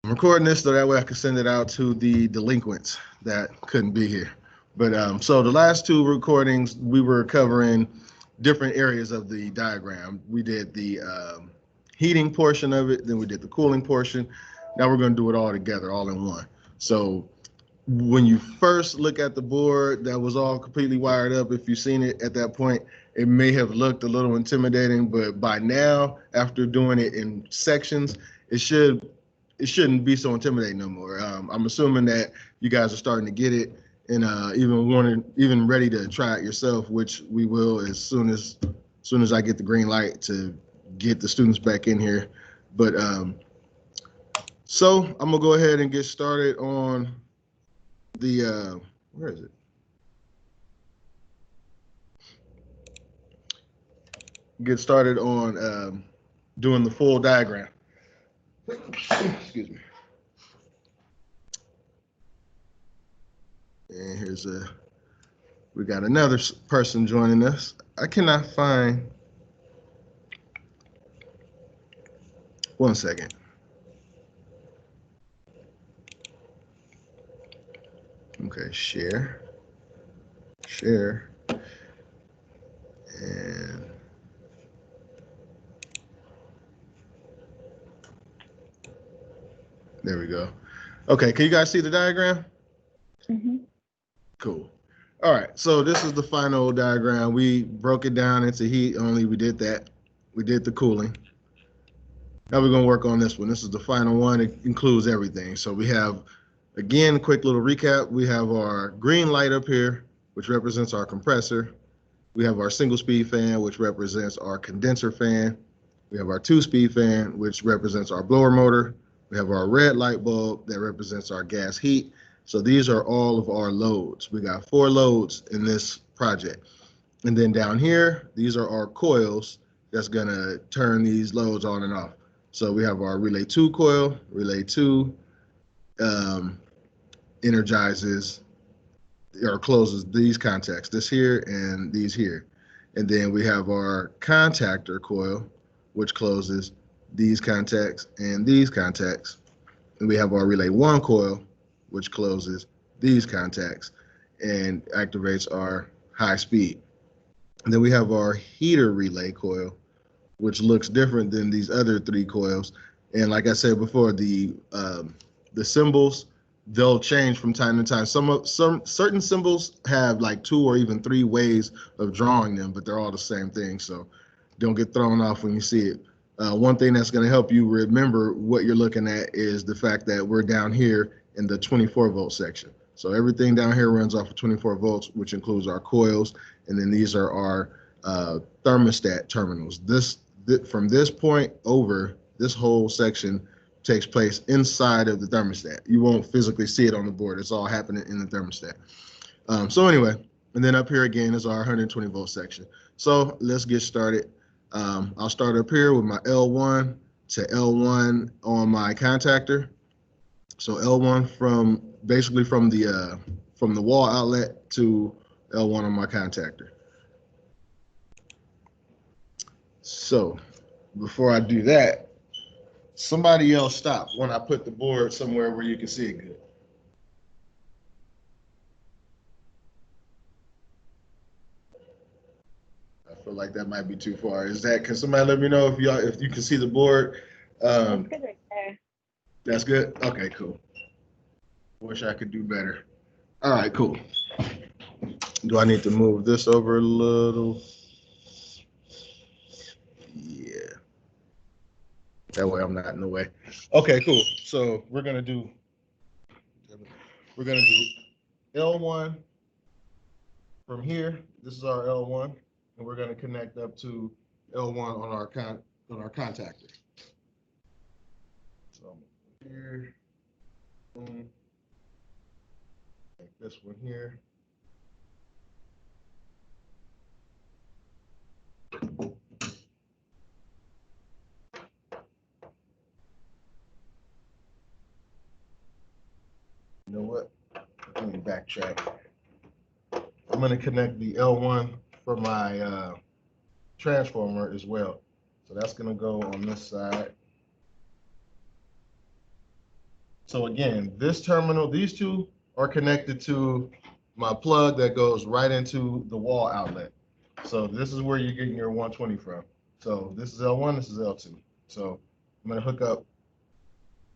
I'm recording this so that way I can send it out to the delinquents that couldn't be here. But so the last two recordings, we were covering different areas of the diagram. We did the heating portion of it, then we did the cooling portion. Now we're going to do it all together, all in one. So when you first look at the board that was all completely wired up, if you've seen it at that point, it may have looked a little intimidating, but by now, after doing it in sections, it shouldn't be so intimidating no more. I'm assuming that you guys are starting to get it and even ready to try it yourself, which we will as soon as I get the green light to get the students back in here. But so I'm gonna go ahead and get started on the where is it? Get started on doing the full diagram. Excuse me. And we got another person joining us. I cannot find, one second. Okay, share, and there we go. Okay, can you guys see the diagram? Mm-hmm. Cool. All right, so this is the final diagram. We broke it down into heat only. We did that. We did the cooling. Now we're gonna work on this one. This is the final one. It includes everything. So we have, again, quick little recap. We have our green light up here, which represents our compressor. We have our single speed fan, which represents our condenser fan. We have our 2-speed fan, which represents our blower motor. We have our red light bulb that represents our gas heat. So these are all of our loads. We got 4 loads in this project. And then down here, these are our coils that's gonna turn these loads on and off. So we have our relay 2 coil, relay 2 energizes or closes these contacts, this here and these here. And then we have our contactor coil, which closes these contacts and these contacts. And we have our relay 1 coil, which closes these contacts and activates our high speed. And then we have our heater relay coil, which looks different than these other 3 coils. And like I said before, the symbols, they'll change from time to time. Some certain symbols have like 2 or even 3 ways of drawing them, but they're all the same thing. So don't get thrown off when you see it. One thing that's going to help you remember what you're looking at is the fact that we're down here in the 24 volt section. So everything down here runs off of 24 volts, which includes our coils. And then these are our thermostat terminals. From this point over, this whole section takes place inside of the thermostat. You won't physically see it on the board. It's all happening in the thermostat. So anyway, and then up here again is our 120 volt section. So let's get started. I'll start up here with my L1 to L1 on my contactor. So L1 from the wall outlet to L1 on my contactor. So before I do that, somebody else stop when I put the board somewhere where you can see it good. I feel like that might be too far. Can somebody let me know if you can see the board? That's good right there. That's good? Okay, cool. Wish I could do better. All right, cool. Do I need to move this over a little? Yeah. That way I'm not in the way. Okay, cool. So we're gonna do L1 from here. This is our L1, and we're gonna connect up to L1 on our contactor. So here, boom. Like this one here. You know what? Let me backtrack. I'm going to connect the L1 for my transformer as well. So that's going to go on this side. So again, this terminal, these two are connected to my plug that goes right into the wall outlet. So this is where you're getting your 120 from. So this is L1, this is L2. So I'm gonna hook up,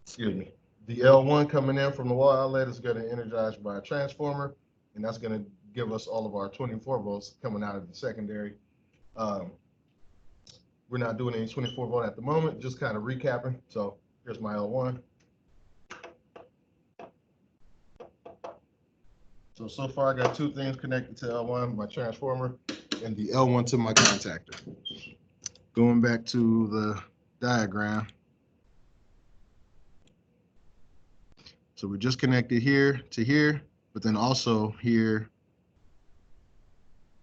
excuse me, the L1 coming in from the wall outlet is gonna energize by a transformer, and that's gonna give us all of our 24 volts coming out of the secondary. We're not doing any 24 volt at the moment, just kind of recapping. So here's my L1. So far I got two things connected to L1, my transformer, and the L1 to my contactor. Going back to the diagram. So we just connected here to here, but then also here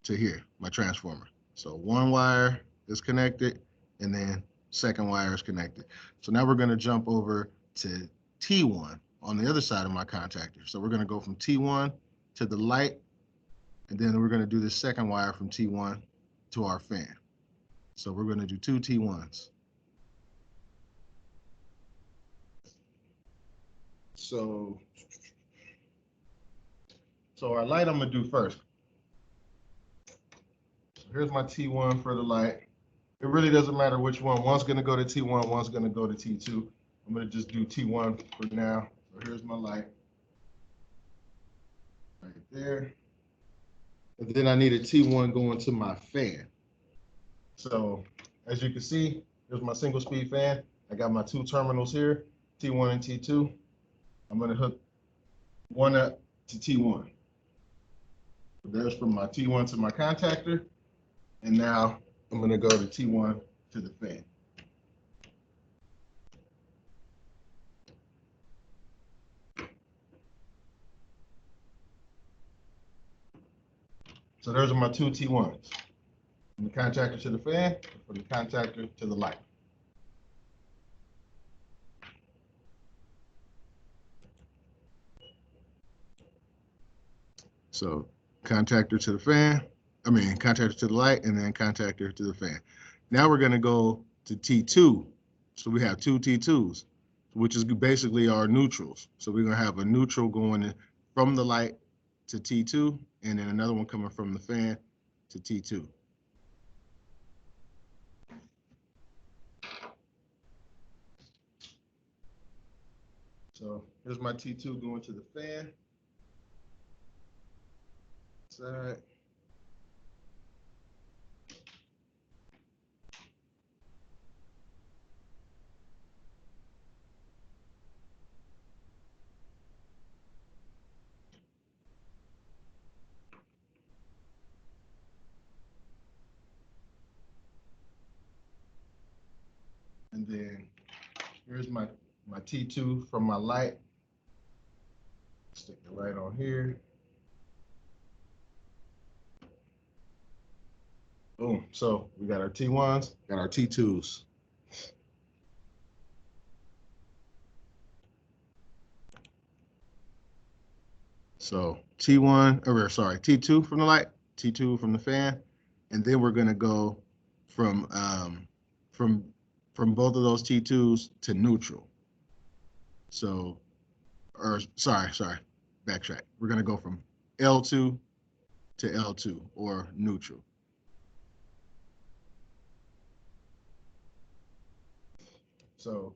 to here, my transformer. So one wire is connected, and then second wire is connected. So now we're going to jump over to T1 on the other side of my contactor. So we're going to go from T1 to the light, and then we're going to do the second wire from T1 to our fan. So we're going to do two T1s. So our light I'm going to do first. So here's my T1 for the light. It really doesn't matter which one. One's going to go to T1, one's going to go to T2. I'm going to just do T1 for now. So here's my light right there. And then I need a T1 going to my fan. So as you can see, here's my single speed fan. I got my two terminals here, T1 and T2. I'm going to hook one up to T1. There's from my T1 to my contactor. And now I'm going to go to T1 to the fan. So those are my two T1s. From the contactor to the fan, from the contactor to the light. So contactor to the fan, contactor to the light, and then contactor to the fan. Now we're going to go to T2. So we have two T2s, which is basically our neutrals. So we're going to have a neutral going from the light to T2, and then another one coming from the fan to T2. So here's my T2 going to the fan. Side. And then here's my T2 from my light. Stick it right on here. Boom. So we got our T1s, got our T2s. So T2 from the light, T2 from the fan, and then we're gonna go from both of those T2s to neutral. So, backtrack. We're gonna go from L2 to L2 or neutral. So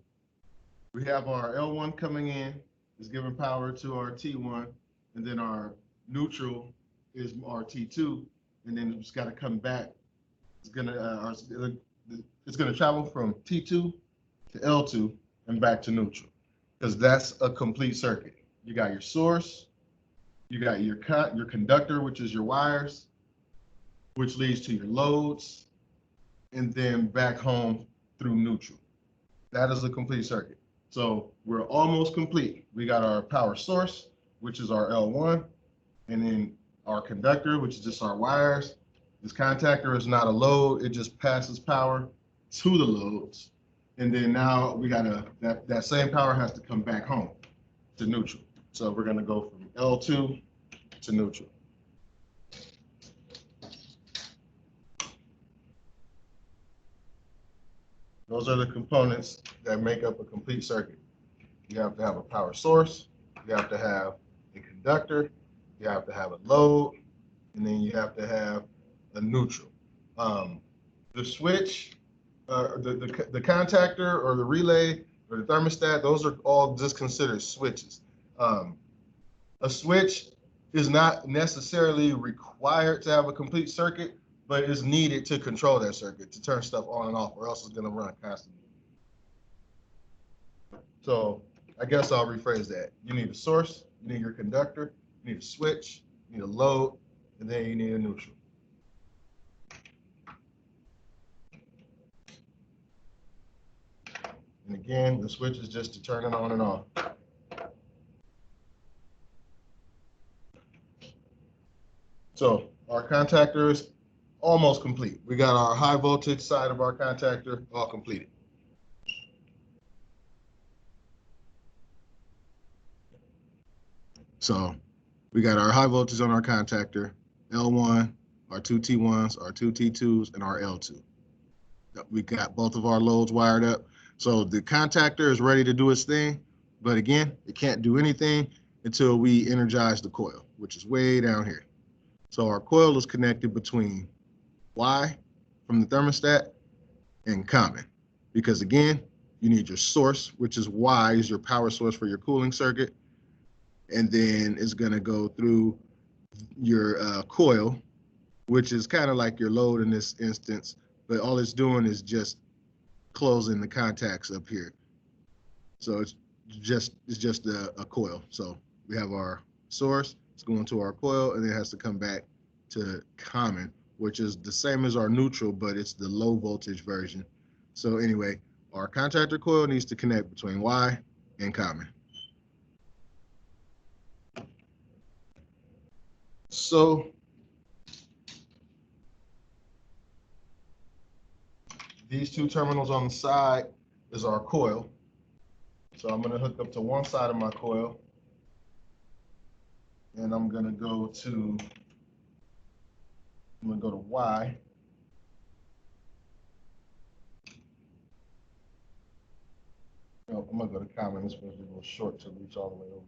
we have our L1 coming in, is giving power to our T1, and then our neutral is our T2, and then it's got to come back. It's gonna travel from T2 to L2 and back to neutral, because that's a complete circuit. You got your source, you got your conductor, which is your wires, which leads to your loads, and then back home through neutral. That is a complete circuit. So we're almost complete. We got our power source, which is our L1, and then our conductor, which is just our wires. This contactor is not a load. It just passes power to the loads. And then now we got that same power has to come back home to neutral. So we're going to go from L2 to neutral. Those are the components that make up a complete circuit. you have to have a power source, you have to have a conductor, you have to have a load, and then you have to have a neutral. The switch, the contactor or the relay or the thermostat, those are all just considered switches. A switch is not necessarily required to have a complete circuit, but is needed to control that circuit, to turn stuff on and off, or else it's going to run constantly. So I guess I'll rephrase that. You need a source, you need your conductor, you need a switch, you need a load, and then you need a neutral. And again, the switch is just to turn it on and off. So our contactor is almost complete. We got our high voltage side of our contactor all completed. So we got our high voltage on our contactor, L1, our two T1s, our two T2s, and our L2. We got both of our loads wired up. So the contactor is ready to do its thing, but again, it can't do anything until we energize the coil, which is way down here. So our coil is connected between Y from the thermostat and common, because again, you need your source, which is Y, is your power source for your cooling circuit. And then it's going to go through your coil, which is kind of like your load in this instance, but all it's doing is just closing the contacts up here. So it's just a coil. So we have our source, it's going to our coil, and then it has to come back to common, which is the same as our neutral, but it's the low voltage version. So anyway, our contactor coil needs to connect between Y and common. So these two terminals on the side is our coil. So I'm going to hook up to one side of my coil, and I'm going to go to Y. No, I'm going to go to common. This one's a little short to reach all the way over.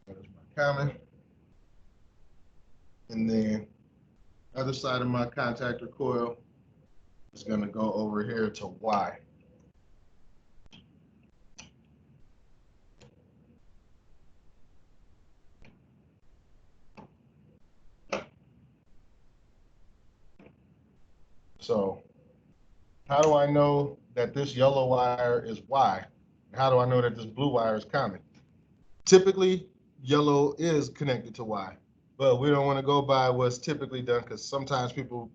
There's my common. And then other side of my contactor coil is going to go over here to Y. So how do I know that this yellow wire is Y? How do I know that this blue wire is common? Typically, yellow is connected to Y, but we don't want to go by what's typically done because sometimes people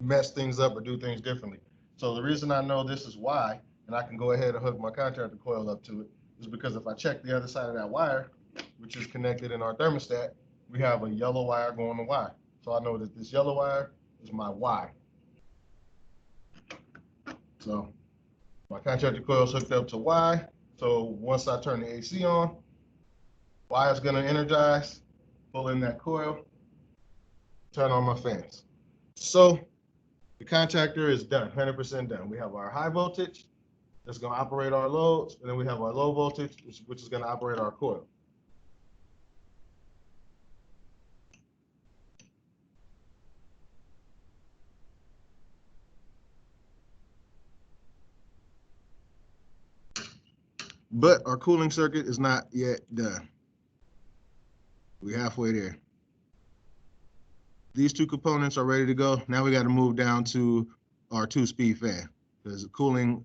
mess things up or do things differently. So the reason I know this is Y, and I can go ahead and hook my contactor coil up to it, is because if I check the other side of that wire, which is connected in our thermostat, we have a yellow wire going to Y. So I know that this yellow wire is my Y. So my contactor coil is hooked up to Y. So once I turn the AC on, Y is going to energize, pull in that coil, turn on my fans. So the contactor is done, 100% done. We have our high voltage that's going to operate our loads, and then we have our low voltage, which is going to operate our coil. But our cooling circuit is not yet done. We're halfway there. These two components are ready to go. Now we got to move down to our 2-speed fan, because the cooling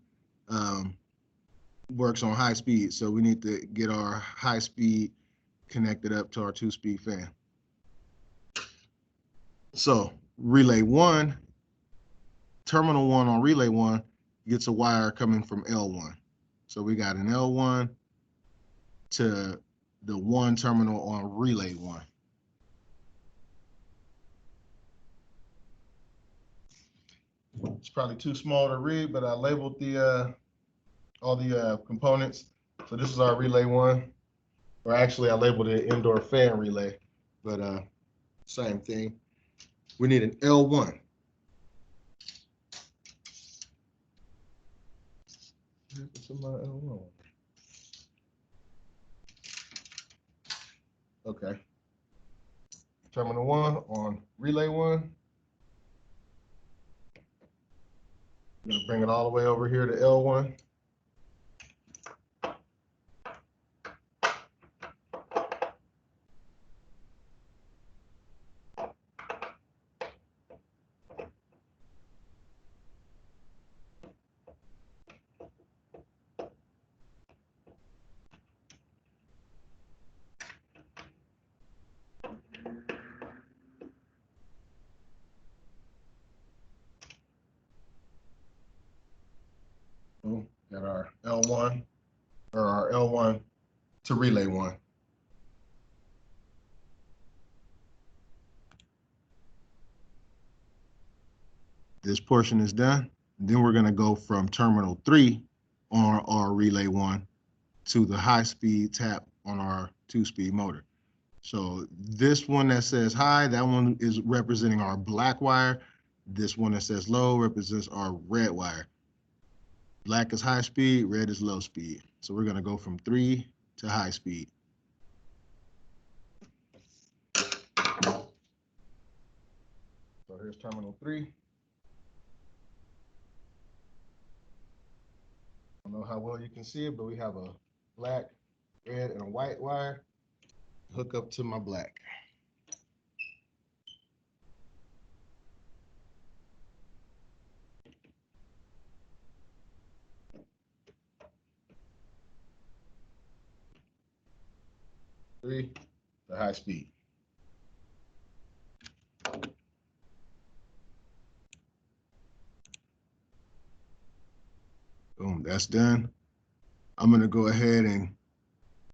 works on high speed. So we need to get our high speed connected up to our 2-speed fan. So relay 1, terminal 1 on relay 1 gets a wire coming from L1. So we got an L1 to the 1 terminal on relay 1. It's probably too small to read, but I labeled the all the components. So this is our relay 1, or actually I labeled it indoor fan relay, but same thing. We need an L1. Okay. Terminal 1 on relay 1. I'm going to bring it all the way over here to L1. Got our L1 or our L1 to relay 1. This portion is done. Then we're going to go from terminal 3 on our relay 1 to the high speed tap on our 2-speed motor. So this one that says high, that one is representing our black wire. This one that says low represents our red wire. Black is high speed, red is low speed. So we're going to go from 3 to high speed. So here's terminal 3. I don't know how well you can see it, but we have a black, red, and a white wire hook up to my black. Three to high speed. Boom, that's done. I'm gonna go ahead and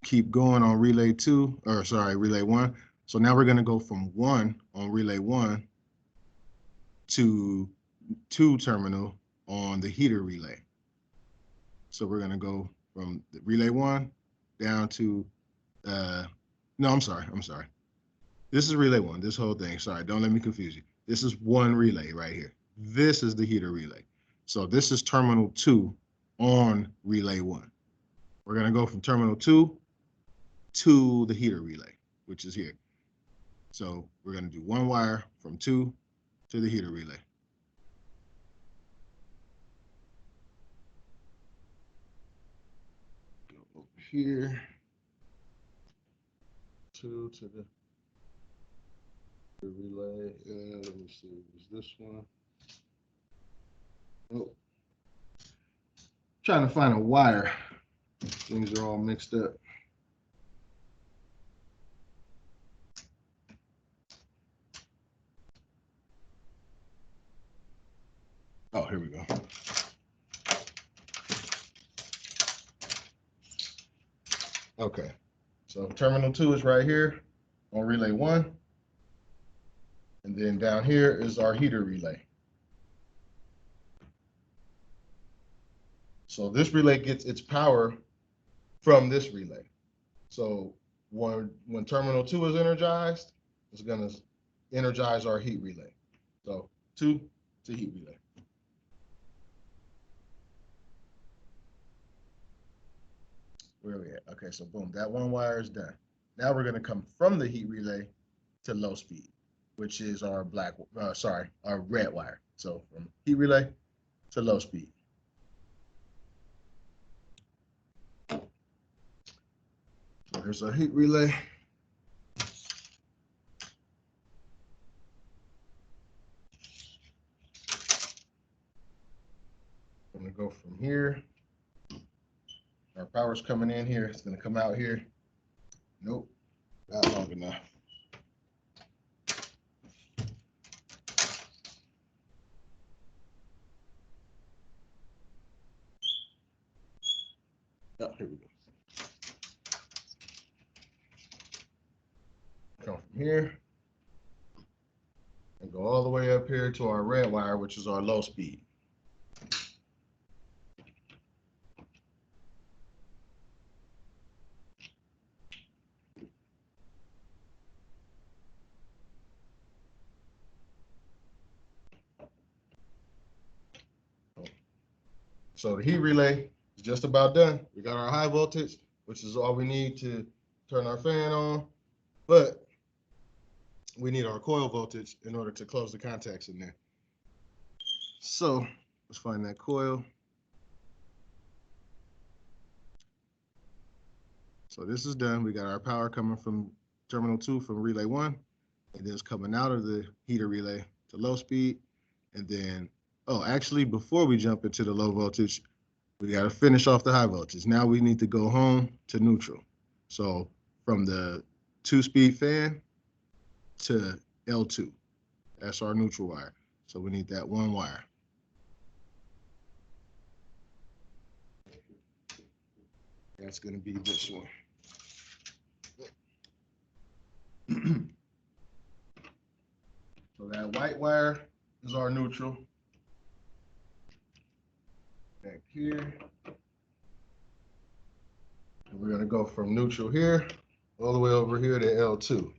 keep going on relay 1. So now we're gonna go from 1 on relay 1 to 2 terminal on the heater relay. So we're gonna go from the relay 1 down to, no, I'm sorry. This is relay 1, this whole thing, sorry, don't let me confuse you. This is one relay right here. This is the heater relay. So this is terminal 2 on relay 1. We're gonna go from terminal 2 to the heater relay, which is here. So we're gonna do 1 wire from 2 to the heater relay. Go over here, 2 to the relay. Let me see, is this one? Oh, trying to find a wire. Things are all mixed up. Oh, here we go. Okay, so terminal 2 is right here on relay 1. And then down here is our heater relay. So this relay gets its power from this relay. So when terminal 2 is energized, it's gonna energize our heat relay. So 2 to heat relay. Where are we at? Okay, so boom, that 1 wire is done. Now we're gonna come from the heat relay to low speed, which is our our red wire. So from heat relay to low speed. So here's our heat relay. I'm gonna go from here. Our power's coming in here. It's gonna come out here. Nope, not long enough. Oh, here we go. Come from here and go all the way up here to our red wire, which is our low speed. So the heat relay It's just about done. We got our high voltage, which is all we need to turn our fan on, but we need our coil voltage in order to close the contacts in there. So let's find that coil. So this is done. We got our power coming from terminal 2 from relay 1, and then it's coming out of the heater relay to low speed. And then, oh, actually, before we jump into the low voltage, we got to finish off the high voltage. Now we need to go home to neutral. So from the 2-speed fan to L2, that's our neutral wire. So we need that one wire. That's going to be this one. So that white wire is our neutral. Back here. And we're going to go from neutral here all the way over here to L2.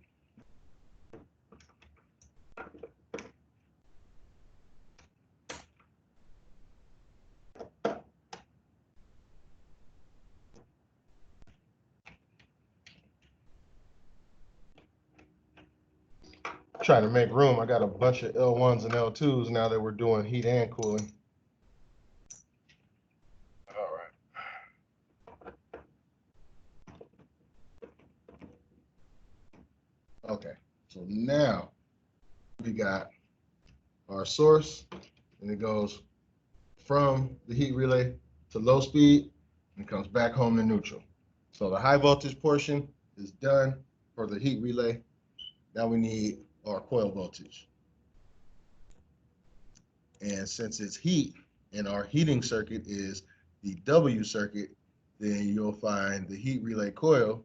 Trying to make room. I got a bunch of L1s and L2s now that we're doing heat and cooling. All right. Okay, so now we got our source, and it goes from the heat relay to low speed and comes back home to neutral. So the high voltage portion is done for the heat relay. Now we need our coil voltage. And since it's heat and our heating circuit is the W circuit, then you'll find the heat relay coil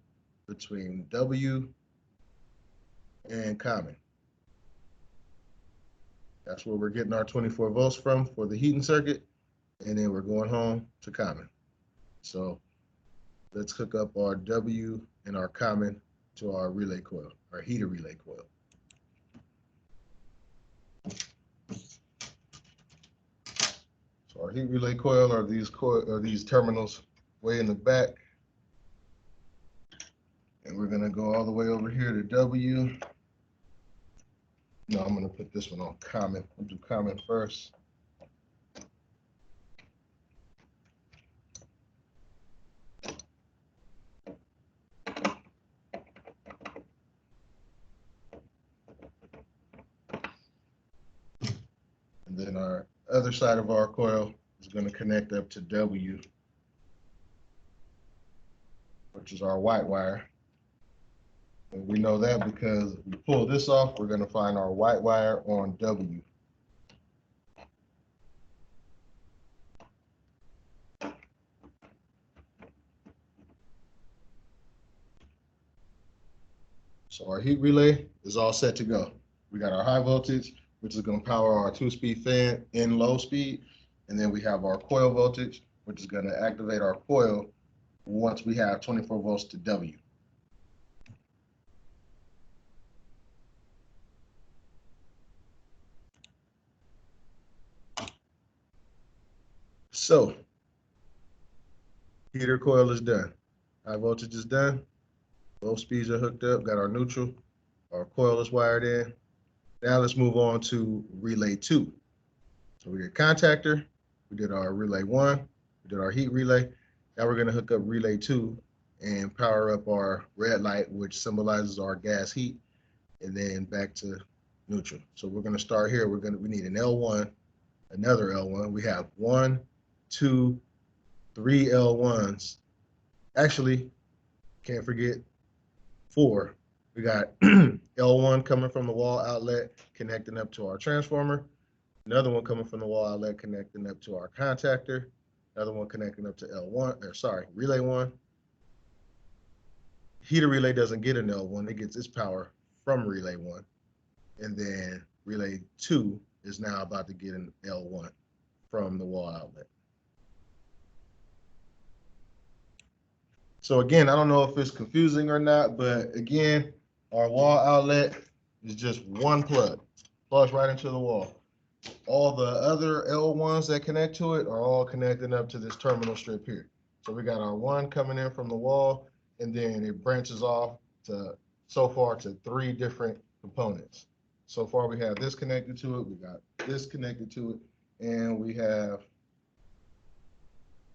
between W and common. That's where we're getting our 24 volts from for the heating circuit. And then we're going home to common. So let's hook up our W and our common to our relay coil, our heater relay coil. So our heat relay coil are these terminals way in the back. And we're gonna go all the way over here to W. No, I'm gonna put this one on common. We'll do common first. And then our other side of our coil is going to connect up to W, which is our white wire. And we know that because if we pull this off, we're going to find our white wire on W. So our heat relay is all set to go. We got our high voltage, which is going to power our 2-speed fan in low speed. And then we have our coil voltage, which is going to activate our coil once we have 24 volts to W. So heater coil is done. High voltage is done. Both speeds are hooked up, got our neutral. Our coil is wired in. Now let's move on to relay 2. So we did contactor, we did our relay 1, we did our heat relay. Now we're going to hook up relay 2 and power up our red light, which symbolizes our gas heat, and then back to neutral. So we're going to start here. We need an L1, another L1. We have 1, 2, 3 L1s. Actually, can't forget 4. We got L1 coming from the wall outlet connecting up to our transformer. Another one coming from the wall outlet connecting up to our contactor. Another one connecting up to relay 1. Heater relay doesn't get an L1. It gets its power from relay 1. And then relay 2 is now about to get an L1 from the wall outlet. So again, I don't know if it's confusing or not, but again, our wall outlet is just one plug, plugs right into the wall. all the other L1s that connect to it are all connecting up to this terminal strip here. So we got our one coming in from the wall, and then it branches off to so far to 3 different components. So far we have this connected to it, we got this connected to it, and we have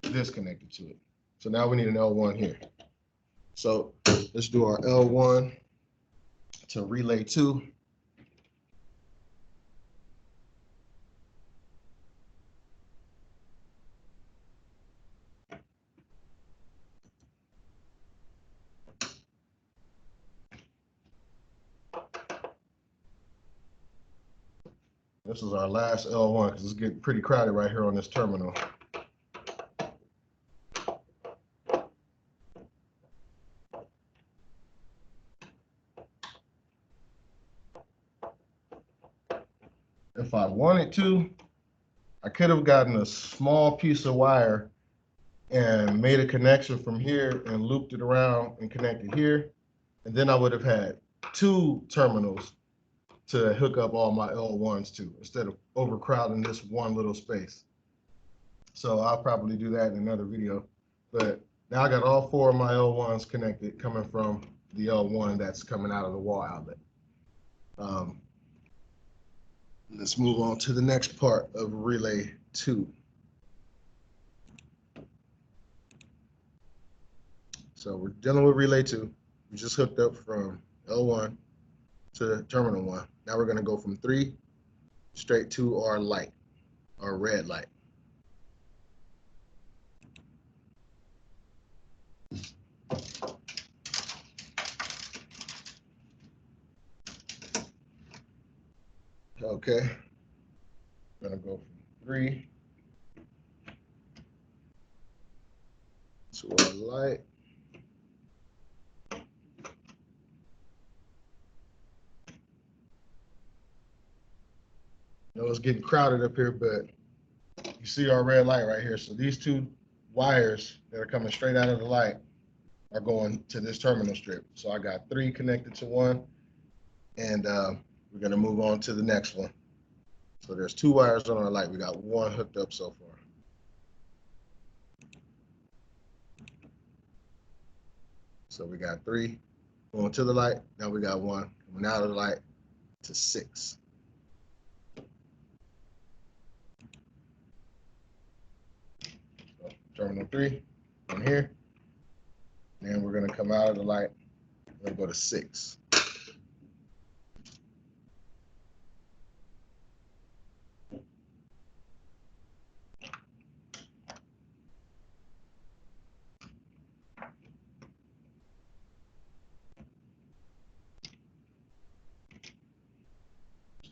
this connected to it. So now we need an L1 here. So let's do our L1 to relay 2. This is our last L1 because it's getting pretty crowded right here on this terminal. If I wanted to, I could have gotten a small piece of wire and made a connection from here and looped it around and connected here. And then I would have had 2 terminals to hook up all my L1s to instead of overcrowding this one little space. So I'll probably do that in another video. But now I got all 4 of my L1s connected coming from the L1 that's coming out of the wall outlet. Let's move on to the next part of relay 2. So we're dealing with relay 2. We just hooked up from L1 to terminal 1. Now we're going to go from 3 straight to our light, our red light. Okay, I'm going to go from 3 to our light. I know it's getting crowded up here, but you see our red light right here. So these 2 wires that are coming straight out of the light are going to this terminal strip. So I got 3 connected to 1, and we're going to move on to the next one. So there's 2 wires on our light. We got 1 hooked up so far. So we got 3 going to the light. Now we got 1 coming out of the light to 6. So terminal 3 on here. And we're going to come out of the light. We're going to go to 6.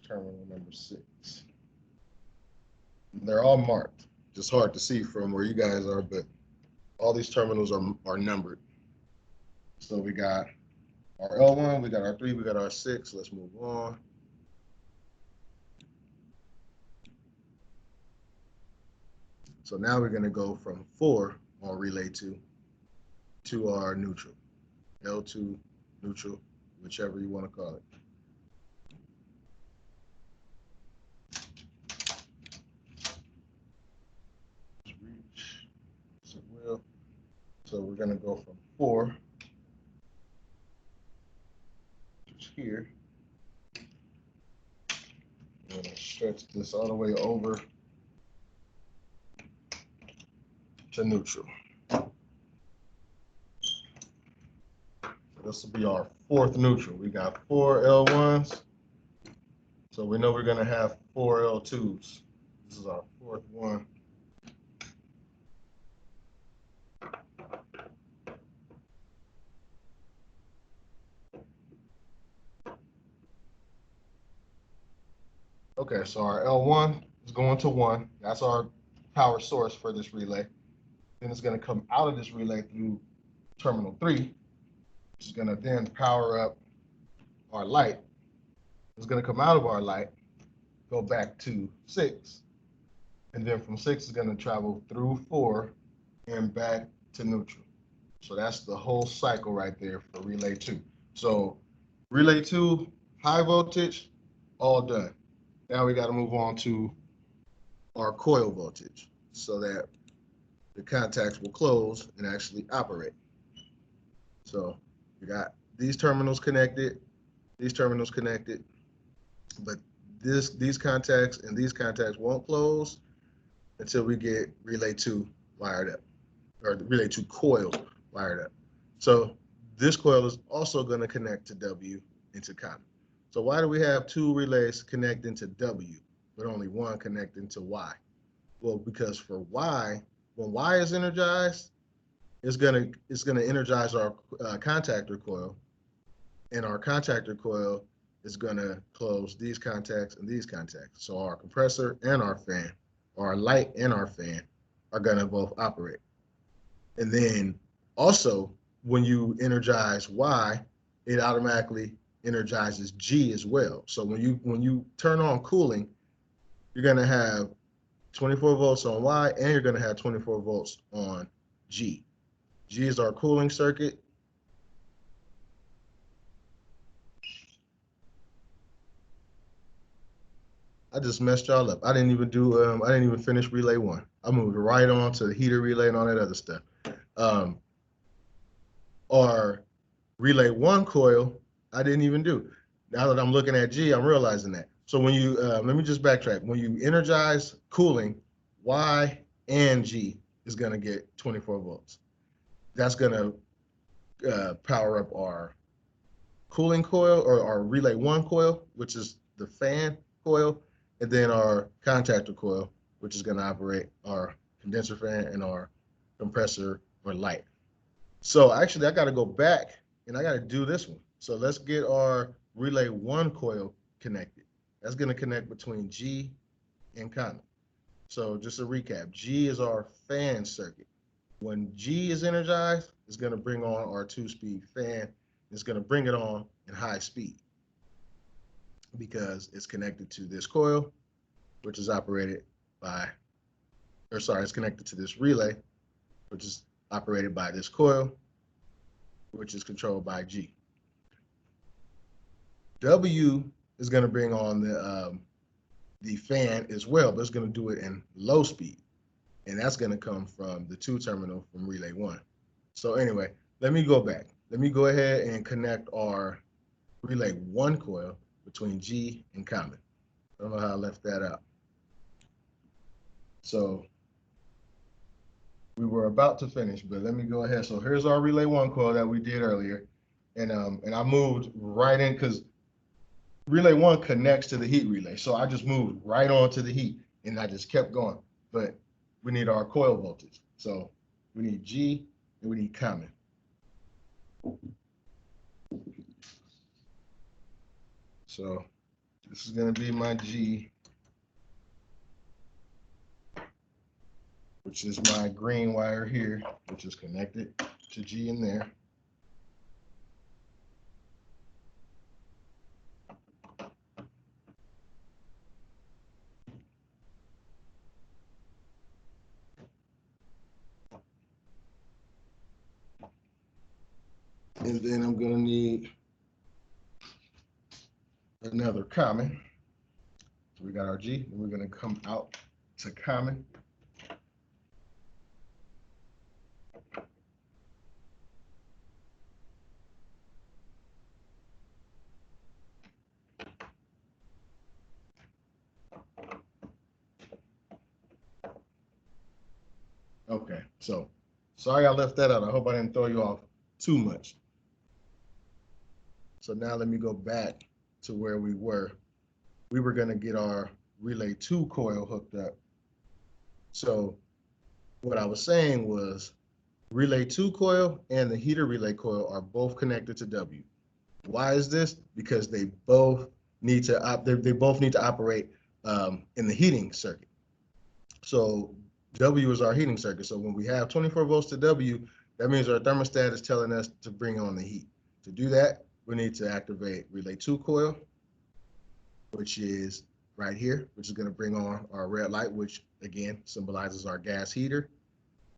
Terminal number 6. They're all marked. Just hard to see from where you guys are, but all these terminals are numbered. So we got our L1, we got our 3, we got our 6. Let's move on. So now we're going to go from 4 on relay 2 to our neutral, L2 neutral, whichever you want to call it. So we're going to go from 4 to here. I'm going to stretch this all the way over to neutral. This will be our 4th neutral. We got 4 L1s. So we know we're going to have 4 L2s. This is our 4th one. Okay, so our L1 is going to 1. That's our power source for this relay. Then it's going to come out of this relay through terminal 3, which is going to then power up our light. It's going to come out of our light, go back to 6, and then from 6 is going to travel through 4 and back to neutral. So that's the whole cycle right there for relay 2. So relay 2, high voltage, all done. Now we got to move on to our coil voltage so that the contacts will close and actually operate. So we got these terminals connected, but these contacts and these contacts won't close until we get relay 2 wired up, or the relay 2 coils wired up. So this coil is also going to connect to W into common. So why do we have 2 relays connecting to W, but only one connecting to Y? Well, because for Y, when Y is energized, it's gonna energize our contactor coil, and our contactor coil is gonna close these contacts and these contacts. So our compressor and our fan, or our light and our fan, are gonna both operate. And then also, when you energize Y, it automatically energizes G as well. So when you turn on cooling, you're gonna have 24 volts on Y, and you're gonna have 24 volts on G. G is our cooling circuit. I just messed y'all up. I didn't even finish relay 1. I moved right on to the heater relay and all that other stuff. Our relay 1 coil, I didn't even do. Now that I'm looking at G, I'm realizing that. So when you, let me just backtrack. When you energize cooling, Y and G is gonna get 24 volts. That's gonna power up our cooling coil, or our relay 1 coil, which is the fan coil, and then our contactor coil, which is going to operate our condenser fan and our compressor or light. So actually, I got to go back and I got to do this one. So let's get our relay 1 coil connected. That's going to connect between G and common. So just a recap, G is our fan circuit. When G is energized, it's going to bring on our 2-speed fan. It's going to bring it on in high speed because it's connected to this coil, which is operated by, it's connected to this relay, which is operated by this coil, which is controlled by G. W is going to bring on the fan as well, but it's going to do it in low speed. And that's going to come from the 2 terminal from relay 1. So anyway, let me go back. Let me go ahead and connect our relay 1 coil between G and common. I don't know how I left that out. So we were about to finish, but let me go ahead. So here's our relay 1 coil that we did earlier. And I moved right in because relay 1 connects to the heat relay. So I just moved right on to the heat and I just kept going. But we need our coil voltage. So we need G and we need common. So this is going to be my G, which is my green wire here, which is connected to G in there. And then I'm going to need another common. So we got our G, and we're going to come out to common. Okay, so sorry I left that out. I hope I didn't throw you off too much. So now let me go back to where we were. We were going to get our relay 2 coil hooked up. So what I was saying was relay 2 coil and the heater relay coil are both connected to W. Why is this? Because they both need to operate in the heating circuit. So W is our heating circuit. So when we have 24 volts to W, that means our thermostat is telling us to bring on the heat. To do that, we need to activate relay 2 coil, which is right here, which is going to bring on our red light, which again symbolizes our gas heater.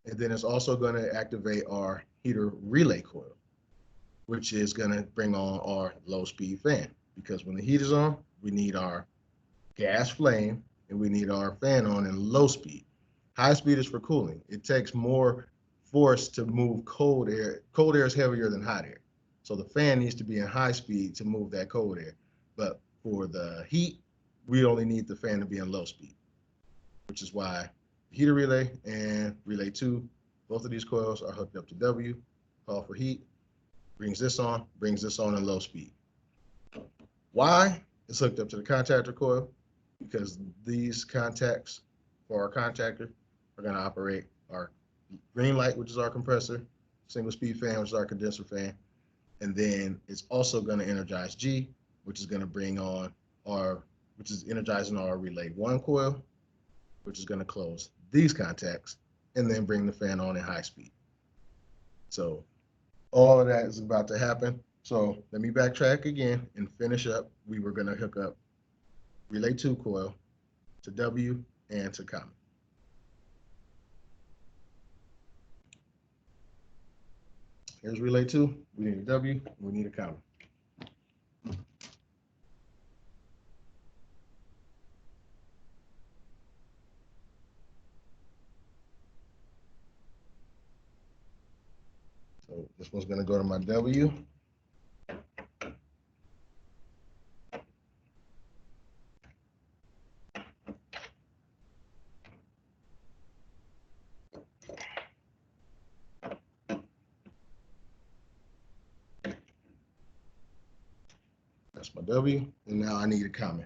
And then it's also going to activate our heater relay coil, which is going to bring on our low speed fan. Because when the heat is on, we need our gas flame, and we need our fan on in low speed. High speed is for cooling. It takes more force to move cold air. Cold air is heavier than hot air. So the fan needs to be in high speed to move that cold air. But for the heat, we only need the fan to be in low speed, which is why heater relay and relay 2, both of these coils are hooked up to W, call for heat, brings this on in low speed. Why? It's hooked up to the contactor coil because these contacts for our contactor are going to operate our green light, which is our compressor, single speed fan, which is our condenser fan, and then it's also going to energize G, which is going to bring on which is energizing our relay 1 coil, which is going to close these contacts and then bring the fan on in high speed. So all of that is about to happen. So let me backtrack again and finish up. We were going to hook up relay 2 coil to W and to common. Here's relay 2. We need a W, we need a common. So this one's going to go to my W. That's my W, and now I need a common.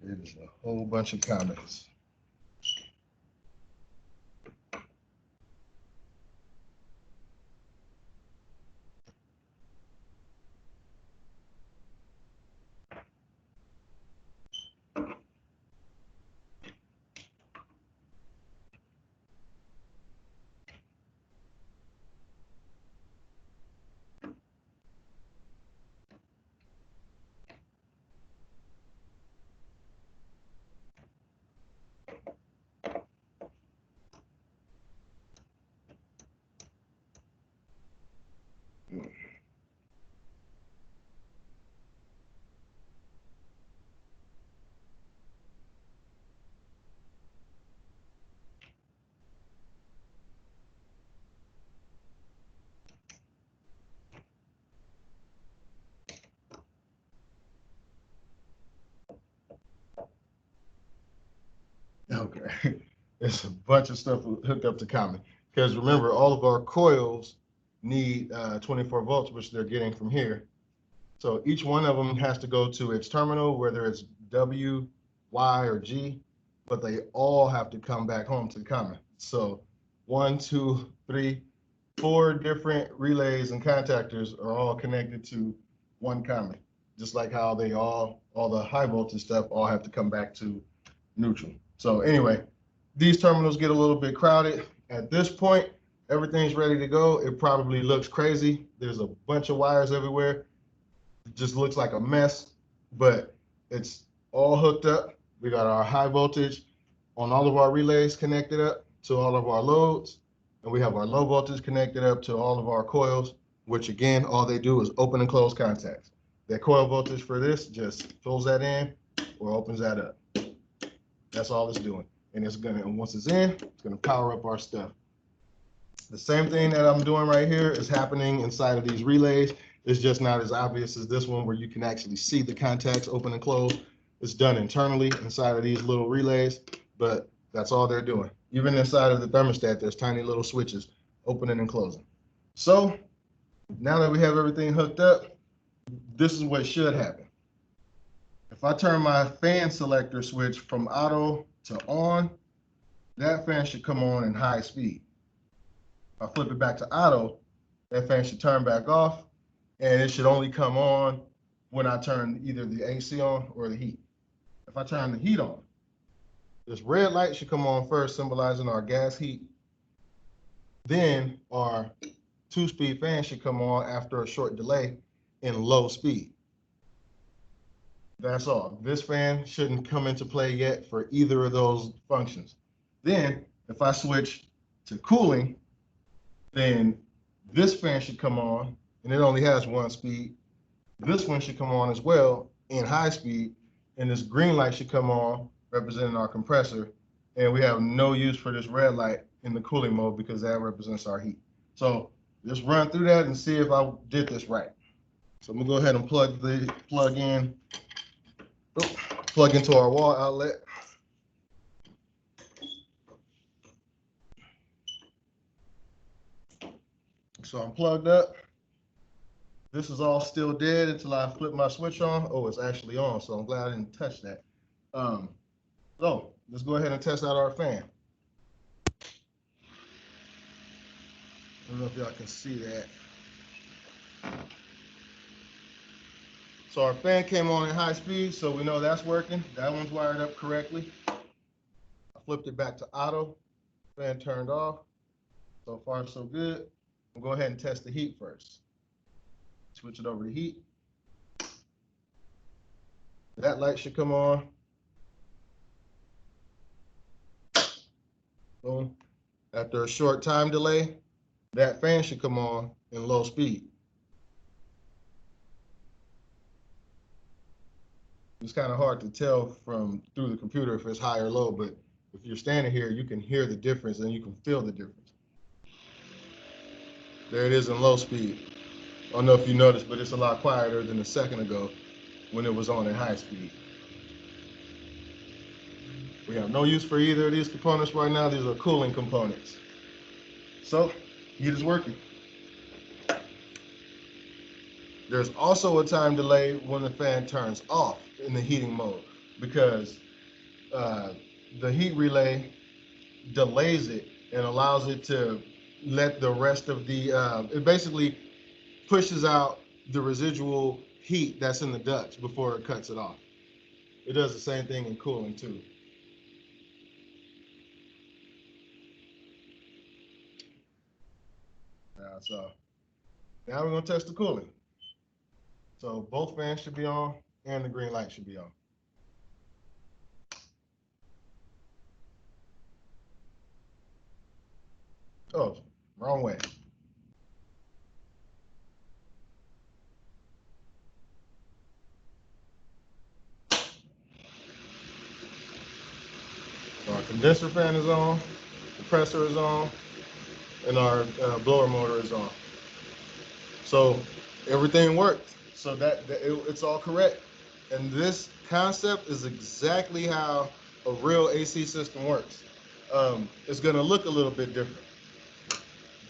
There's a whole bunch of comments. Okay, there's a bunch of stuff hooked up to common. Because remember, all of our coils need 24 volts, which they're getting from here. So each one of them has to go to its terminal, whether it's W, Y, or G, but they all have to come back home to common. So 1, 2, 3, 4 different relays and contactors are all connected to one common, just like how they all the high voltage stuff all have to come back to neutral. So anyway, these terminals get a little bit crowded. At this point, everything's ready to go. It probably looks crazy. There's a bunch of wires everywhere. It just looks like a mess, but it's all hooked up. We got our high voltage on all of our relays connected up to all of our loads, and we have our low voltage connected up to all of our coils, which again, all they do is open and close contacts. That coil voltage for this just fills that in or opens that up. That's all it's doing. And once it's in, it's gonna power up our stuff. The same thing that I'm doing right here is happening inside of these relays. It's just not as obvious as this one where you can actually see the contacts open and close. It's done internally inside of these little relays, but that's all they're doing. Even inside of the thermostat, there's tiny little switches opening and closing. So now that we have everything hooked up, this is what should happen. If I turn my fan selector switch from auto to on, that fan should come on in high speed. If I flip it back to auto, that fan should turn back off, and it should only come on when I turn either the AC on or the heat. If I turn the heat on, this red light should come on first, symbolizing our gas heat. Then our 2-speed fan should come on after a short delay in low speed. That's all. This fan shouldn't come into play yet for either of those functions. Then if I switch to cooling, then this fan should come on and it only has one speed. This one should come on as well in high speed, and this green light should come on representing our compressor, and we have no use for this red light in the cooling mode because that represents our heat. So just run through that and see if I did this right. So I'm gonna go ahead and plug into our wall outlet. So I'm plugged up. This is all still dead until I flip my switch on. Oh, it's actually on, so I'm glad I didn't touch that. So let's go ahead and test out our fan. I don't know if y'all can see that. So our fan came on in high speed, so we know that's working. That one's wired up correctly. I flipped it back to auto. Fan turned off. So far, so good. We'll go ahead and test the heat first. Switch it over to heat. That light should come on. Boom. After a short time delay, that fan should come on in low speed. It's kind of hard to tell from through the computer if it's high or low, but if you're standing here, you can hear the difference and you can feel the difference. There it is in low speed. I don't know if you noticed, but it's a lot quieter than a second ago when it was on in high speed. We have no use for either of these components right now. These are cooling components. So, heat is working. There's also a time delay when the fan turns off in the heating mode because the heat relay delays it and allows it to let the rest of the, it basically pushes out the residual heat that's in the ducts before it cuts it off. It does the same thing in cooling too. So now we're gonna test the cooling. So both fans should be on and the green light should be on. Oh, wrong way. So our condenser fan is on, compressor is on, and our blower motor is on. So everything worked. So it's all correct. And this concept is exactly how a real AC system works. It's gonna look a little bit different.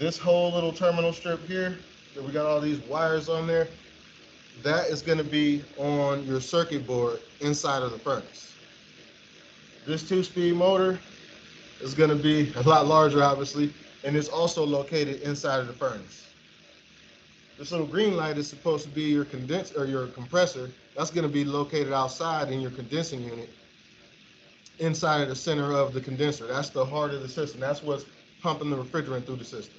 This whole little terminal strip here, that we got all these wires on there, that is gonna be on your circuit board inside of the furnace. This 2-speed motor is gonna be a lot larger, obviously, and it's also located inside of the furnace. This little green light is supposed to be your condenser or your compressor. That's going to be located outside in your condensing unit, inside of the center of the condenser. That's the heart of the system. That's what's pumping the refrigerant through the system.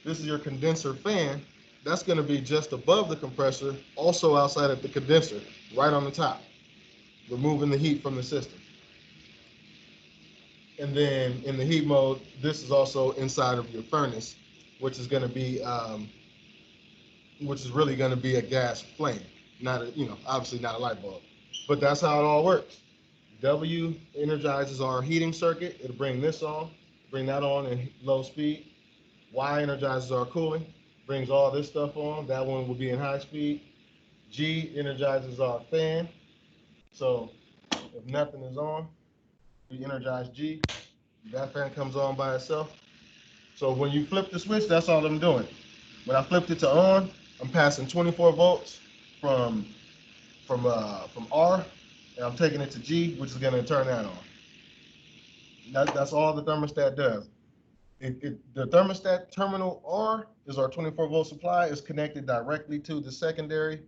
This is your condenser fan. That's going to be just above the compressor, also outside of the condenser, right on the top, removing the heat from the system. And then in the heat mode, this is also inside of your furnace, which is going to be which is really going to be a gas flame, not a, obviously not a light bulb. But that's how it all works. W energizes our heating circuit. It'll bring this on, bring that on in low speed. Y energizes our cooling, brings all this stuff on. That one will be in high speed. G energizes our fan. So if nothing is on, we energize G. That fan comes on by itself. So when you flip the switch, that's all I'm doing. When I flipped it to on, I'm passing 24 volts from R, and I'm taking it to G, which is going to turn that on. That's all the thermostat does. The thermostat terminal R is our 24-volt supply. It's connected directly to the secondary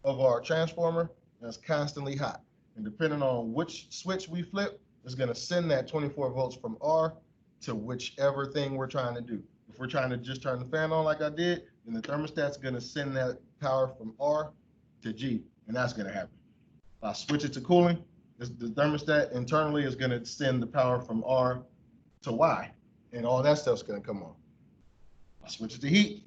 of our transformer. That's constantly hot. And depending on which switch we flip, it's going to send that 24 volts from R to whichever thing we're trying to do. If we're trying to just turn the fan on like I did, then the thermostat's going to send that power from R to G, and that's going to happen. If I switch it to cooling, the thermostat internally is going to send the power from R to Y, and all that stuff's going to come on. I switch it to heat.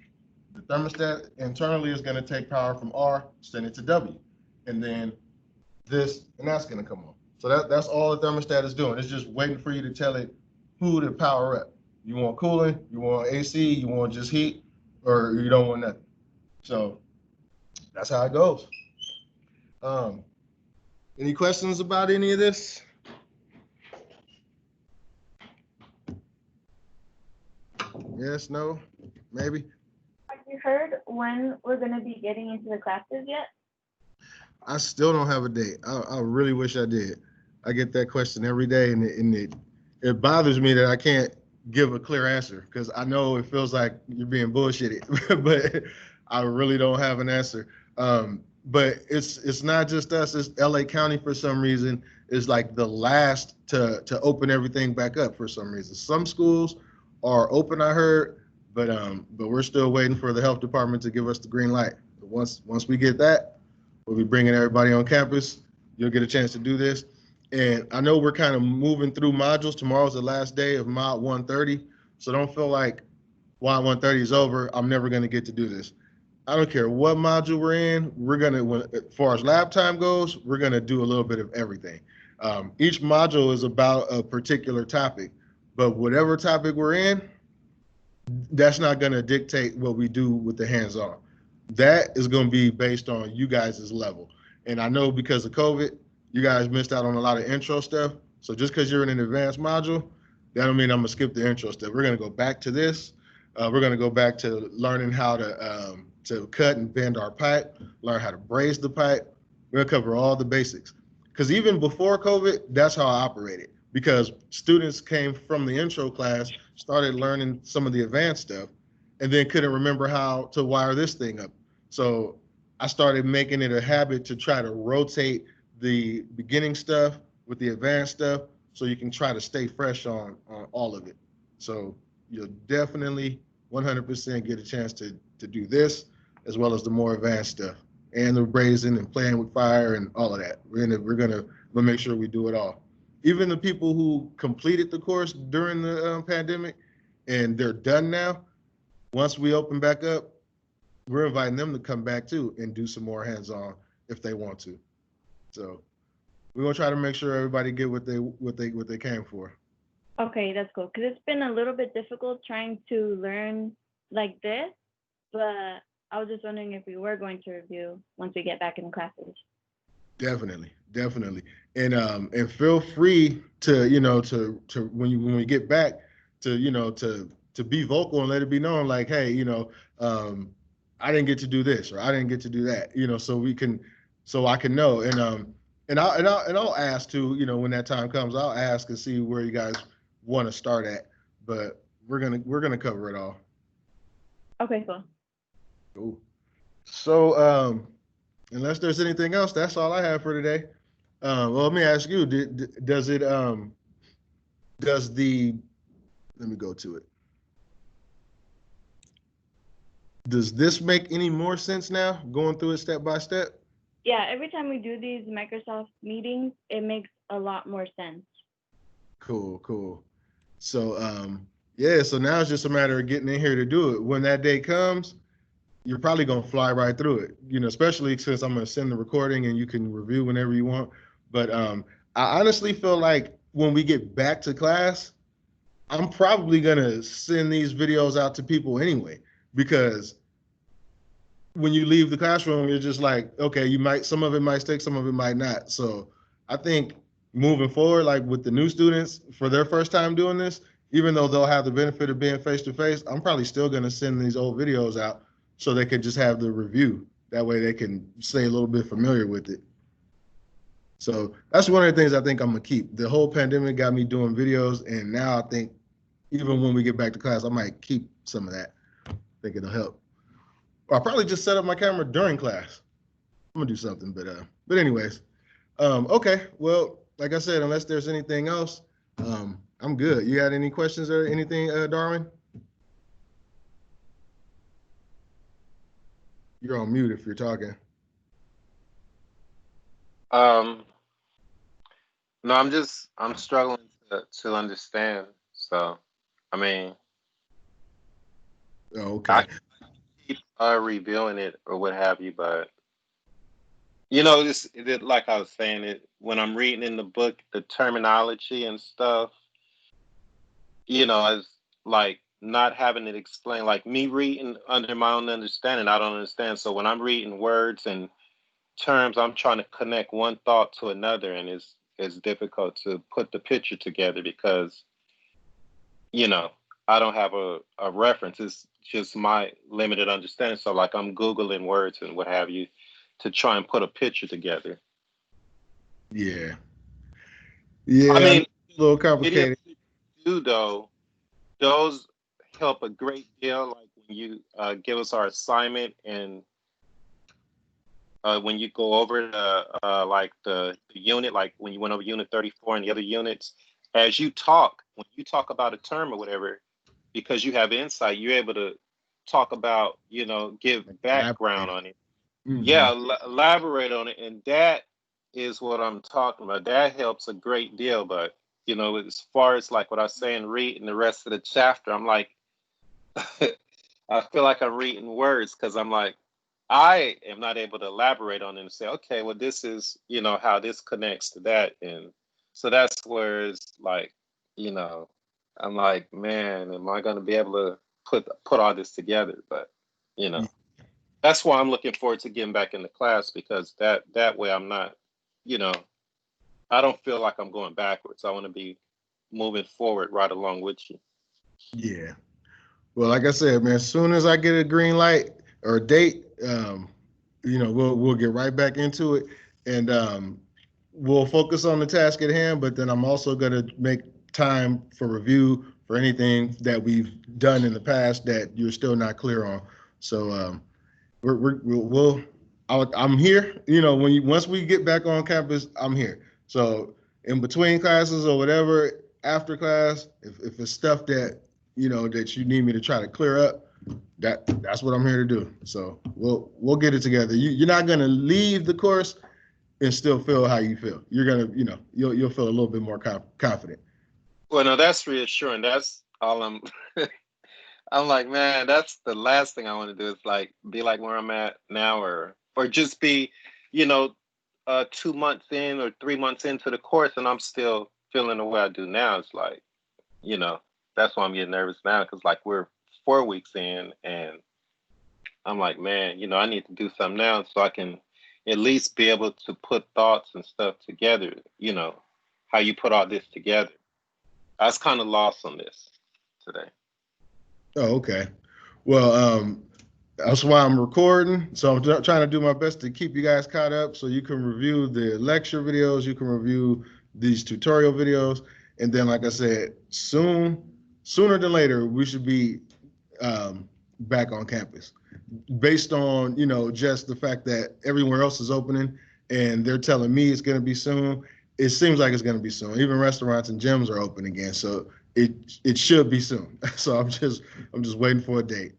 The thermostat internally is going to take power from R, send it to W, and then this and that's going to come on. So that's all the thermostat is doing. It's just waiting for you to tell it who to power up. You want cooling, you want AC, you want just heat, or you don't want nothing. So that's how it goes. Any questions about any of this? Yes, no, maybe? Have you heard when we're going to be getting into the classes yet? I still don't have a date. I really wish I did. I get that question every day, and it bothers me that I can't give a clear answer because I know it feels like you're being bullshitted, but I really don't have an answer. But it's not just us. It's LA County for some reason is like the last to open everything back up for some reason. Some schools are open, I heard, but we're still waiting for the health department to give us the green light. Once we get that, we'll be bringing everybody on campus. You'll get a chance to do this. And I know we're kind of moving through modules. Tomorrow's the last day of Mod 130. So don't feel like Mod 130 is over, I'm never going to get to do this. I don't care what module we're in. We're going to, as far as lab time goes, we're going to do a little bit of everything. Each module is about a particular topic. But whatever topic we're in, that's not going to dictate what we do with the hands-on. That is going to be based on you guys' level. And I know because of COVID, you guys missed out on a lot of intro stuff. So just because you're in an advanced module, that don't mean I'm gonna skip the intro stuff. We're gonna go back to this. We're gonna go back to learning how to cut and bend our pipe, learn how to braze the pipe. We're gonna cover all the basics. Because even before COVID, that's how I operated. Because students came from the intro class, started learning some of the advanced stuff, and then couldn't remember how to wire this thing up. So I started making it a habit to try to rotate the beginning stuff with the advanced stuff so you can try to stay fresh on all of it. So you'll definitely 100% get a chance to do this as well as the more advanced stuff and the brazing and playing with fire and all of that. We're gonna make sure we do it all. Even the people who completed the course during the pandemic and they're done now, once we open back up, we're inviting them to come back too and do some more hands-on if they want to. So we're gonna try to make sure everybody get what they came for. Okay, that's cool. Because it's been a little bit difficult trying to learn like this, but I was just wondering if we were going to review once we get back in the classes. Definitely, and feel free to to when we get back to be vocal and let it be known like, hey, I didn't get to do this or I didn't get to do that, so I can know and I'll ask too, when that time comes, I'll ask and see where you guys want to start at, but we're gonna cover it all. Okay, cool. Cool. So unless there's anything else, that's all I have for today. Well, let me ask you, does let me go to it. Does this make any more sense now, going through it step by step? Yeah, every time we do these Microsoft meetings, it makes a lot more sense. Cool. So yeah, so now it's just a matter of getting in here to do it. When that day comes, you're probably gonna fly right through it, especially since I'm gonna send the recording and you can review whenever you want. But I honestly feel like when we get back to class, I'm probably gonna send these videos out to people anyway, because when you leave the classroom, you're just like, okay, some of it might stick, some of it might not. So I think moving forward, like with the new students for their first time doing this, even though they'll have the benefit of being face to face, I'm probably still gonna send these old videos out so they can just have the review. That way they can stay a little bit familiar with it. So that's one of the things I think I'm gonna keep. The whole pandemic got me doing videos, and now I think even when we get back to class, I might keep some of that. I think it'll help. Or I'll probably just set up my camera during class. I'm gonna do something, but anyways, okay. Well, like I said, unless there's anything else, I'm good. You got any questions or anything, Darwin? You're on mute if you're talking. No, I'm struggling to understand. So, I mean, okay. keep reviewing it or what have you, but you know, like I was saying, it when I'm reading in the book, the terminology and stuff, you know, as like not having it explained, like me reading under my own understanding, I don't understand. So when I'm reading words and terms, I'm trying to connect one thought to another, and it's difficult to put the picture together because, you know, I don't have a reference. It's just my limited understanding. So like I'm Googling words and what have you to try and put a picture together. Yeah. I Yeah. mean, A little videos complicated. you do though, those help a great deal. Like when you give us our assignment and when you go over like the unit, like when you went over unit 34 and the other units, as you talk, when you talk about a term or whatever, because you have insight, you're able to talk about, you know, give background on it. Mm-hmm. Yeah, elaborate on it. And that is what I'm talking about. That helps a great deal. But, you know, as far as like what I was saying, reading the rest of the chapter, I'm like, I feel like I'm reading words because I'm like, I am not able to elaborate on it and say, okay, well, this is, you know, how this connects to that. And so that's where it's like, you know, I'm like, man, am I going to be able to put all this together? But, you know, that's why I'm looking forward to getting back into class because that way I'm not, you know, I don't feel like I'm going backwards. I want to be moving forward right along with you. Yeah. Well, like I said, man, as soon as I get a green light or a date, you know, we'll get right back into it, and we'll focus on the task at hand. But then I'm also going to make time for review for anything that we've done in the past that you're still not clear on. So I'm here. You know, once we get back on campus, I'm here. So in between classes or whatever, after class, if it's stuff that you know that you need me to try to clear up, that's what I'm here to do. So we'll get it together. You're not gonna leave the course and still feel how you feel. You're gonna, you know, you'll feel a little bit more confident. Well, no, that's reassuring. That's all I'm. I'm like, man, that's the last thing I want to do is like be like where I'm at now, or just be, you know, 2 months in or 3 months into the course, and I'm still feeling the way I do now. It's like, you know, that's why I'm getting nervous now because like we're 4 weeks in, and I'm like, man, you know, I need to do something now so I can at least be able to put thoughts and stuff together. You know, how you put all this together. I was kind of lost on this today. Oh, okay. Well, that's why I'm recording. So I'm trying to do my best to keep you guys caught up so you can review the lecture videos, you can review these tutorial videos, and then, like I said, sooner than later, we should be back on campus. Based on, you know, just the fact that everywhere else is opening and they're telling me it's going to be soon, it seems like it's going to be soon. Even restaurants and gyms are open again, so it should be soon. So I'm just waiting for a date.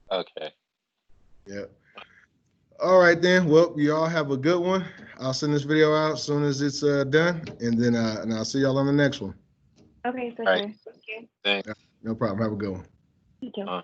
Okay. Yeah. All right then. Well, you all have a good one. I'll send this video out as soon as it's done, and then and I'll see y'all on the next one. Okay, for All right. sure. Thank you. Thanks. No problem. Have a good one. You too.